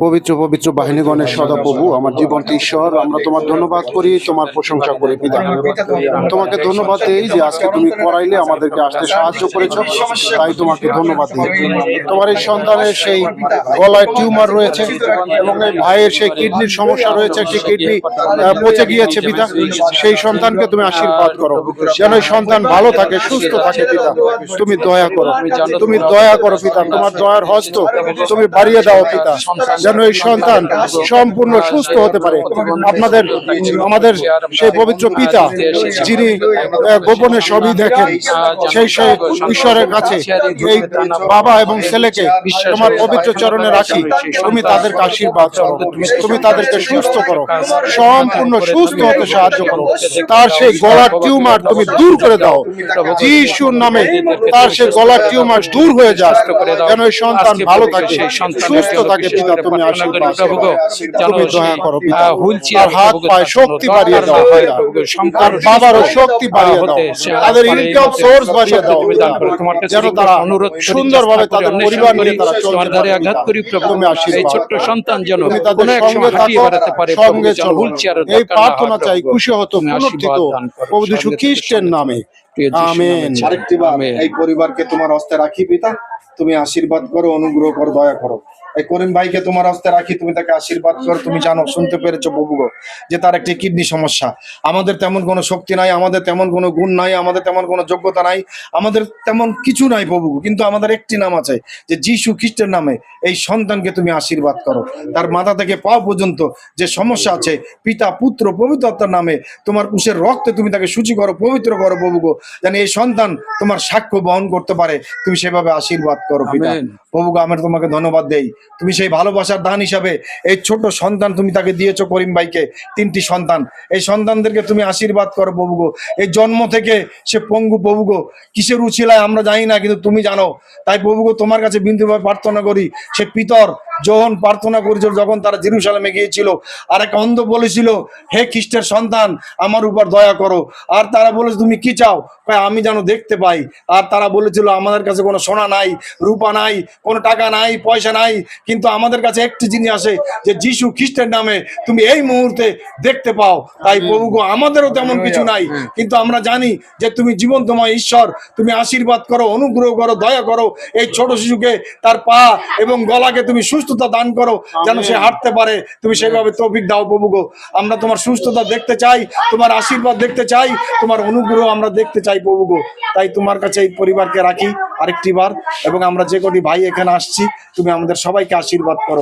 পবিত্র পবিত্র বাহিনীগণের সদা প্রভু, আমার জীবনটি ঈশ্বর, আমরা তোমার ধন্যবাদ করি, তোমার প্রশংসা করি পিতা। তোমাকে ধন্যবাদ দেই যে আজকে তুমি করাইলে আমাদেরকে আসতে সাহায্য করেছো, তাই তোমাকে ধন্যবাদ দিই। তোমার এই সন্তানের সেই গলায় টিউমার রয়েছে এবং এই ভাইয়ের সেই কিডনির সমস্যা রয়েছে, একটি কিডনি পচে গিয়েছে পিতা। সেই সন্তানকে তুমি আশীর্বাদ করো, যেন এই সন্তান ভালো থাকে, সুস্থ থাকে পিতা। তুমি দয়া করো, তুমি দয়া করো পিতা। তোমার দয়ার হস্ত তুমি বাড়িয়ে দাও পিতা, যেন এই সন্তান সম্পূর্ণ সুস্থ হতে পারে। আপনাদের আমাদের সেই পবিত্র পিতা, যিনি গোপনে সবই দেখেন, সেই ঈশ্বরের কাছে এই বাবা এবং ছেলেকে তোমার পবিত্র চরণে রাখি। তুমি তাদেরকে আশীর্বাদ করো, তুমি তাদেরকে সুস্থ করো, সম্পূর্ণ সুস্থ হতে সাহায্য করো। তার সেই গলার টিউমার তুমি দূর করে দাও যিশুর নামে। তার সেই গলার টিউমার দূর হয়ে যায়, যেন এই সন্তান ভালো থাকে, সুস্থ থাকে পিতা। তুমি আশীর্বাদ করো, তুমি দয়া করো পিতা। তার হাত পায়ে শক্তি বাড়িয়ে দাও পিতা, তার বাবারও শক্তি বাড়িয়ে দাও, তাদের ইনকাম সোর্স বাড়িয়ে দাও পিতা, যেন তারা সুন্দরভাবে তাদের পরিবার নিয়ে তারা চলতে পারে। তুমি আশীর্বাদ ছোট্ট সন্তান যেন তুমি তাদের সঙ্গে থাকো, সঙ্গে চলো। এই প্রার্থনা চাই খুশি হতো পুনর্থিত প্রভু যীশু খ্রিস্টের নামে, আমেন। আরেকটিবার এই পরিবারকে তোমার হস্তে রাখি পিতা, তুমি আশীর্বাদ করো, অনুগ্রহ করো, দয়া করো। এই করিম ভাইকে তোমার হস্তে রাখি, তুমি তাকে আশীর্বাদ করো। তুমি জানো, শুনতে পেরেছো প্রভু গো, যে তার একটি কিডনি সমস্যা। আমাদের তেমন কোনো শক্তি নাই, আমাদের তেমন কোনো গুণ নাই, আমাদের তেমন কোনো যোগ্যতা নাই, আমাদের তেমন কিছু নাই প্রভু, কিন্তু আমাদের একটি নাম আছে, যে যীশু খ্রিস্টের নামে এই সন্তানকে তুমি আশীর্বাদ করো। তার মাথা থেকে পা পর্যন্ত যে সমস্যা আছে, পিতা পুত্র পবিত্র আত্মার নামে তোমার কুশের রক্তে তুমি তাকে শুচি করো, পবিত্র করো প্রভু গো, যেন এই সন্তান তোমার সাক্ষ্য বহন করতে পারে। তুমি সেভাবে আশীর্বাদ করো পিতা। প্রভু গো, আমি তোমাকে ধন্যবাদ দেই, তুমি সেই ভালোবাসার দান হিসাবে এই ছোট সন্তান তুমি তাকে দিয়েছো করিম ভাইকে, 3টি সন্তান। এই সন্তানদেরকে তুমি আশীর্বাদ করো প্রভু গো। এই জন্ম থেকে সে পঙ্গু প্রভু গো, কিসের উছিলায় আমরা জানি না, কিন্তু তুমি জানো। তাই প্রভু গো, তোমার কাছে বিনতীভাবে প্রার্থনা করি, সে পিতর যখন প্রার্থনা করেছিল, যখন তারা জেরুজালেমে গিয়েছিল, আর এক অন্ধ বলেছিল, হে খ্রিস্টের সন্তান আমার উপর দয়া করো। আর তারা বলেছে, তুমি কি চাও? আমি যেন দেখতে পাই। আর তারা বলেছিল, আমাদের কাছে কোনো সোনা নাই, রূপা নাই, কোনো টাকা নাই, পয়সা নাই, কিন্তু আমাদের কাছে একটি জিনিস আসে, যে যীশু খ্রিস্টের নামে তুমি এই মুহূর্তে দেখতে পাও। তাই প্রভু গো, আমাদেরও তেমন কিছু নাই, কিন্তু আমরা জানি যে তুমি জীবন্তময় ঈশ্বর। তুমি আশীর্বাদ করো, অনুগ্রহ করো, দয়া করো। এই ছোট শিশুকে তার পা এবং গলাকে তুমি সুস্থতা দান করো, যেন সে হাঁটতে পারে। তুমি সেইভাবে তৌফিক দাও প্রভু গো। আমরা তোমার সুস্থতা দেখতে চাই, তোমার আশীর্বাদ দেখতে চাই, তোমার অনুগ্রহ আমরা দেখতে চাই প্রভু গো। তাই তোমার কাছে এই পরিবারকে রাখি আরেকটি বার, এবং আমরা যে কটি ভাই এখানে আসছি, তুমি আমাদের সবাইকে আশীর্বাদ করো।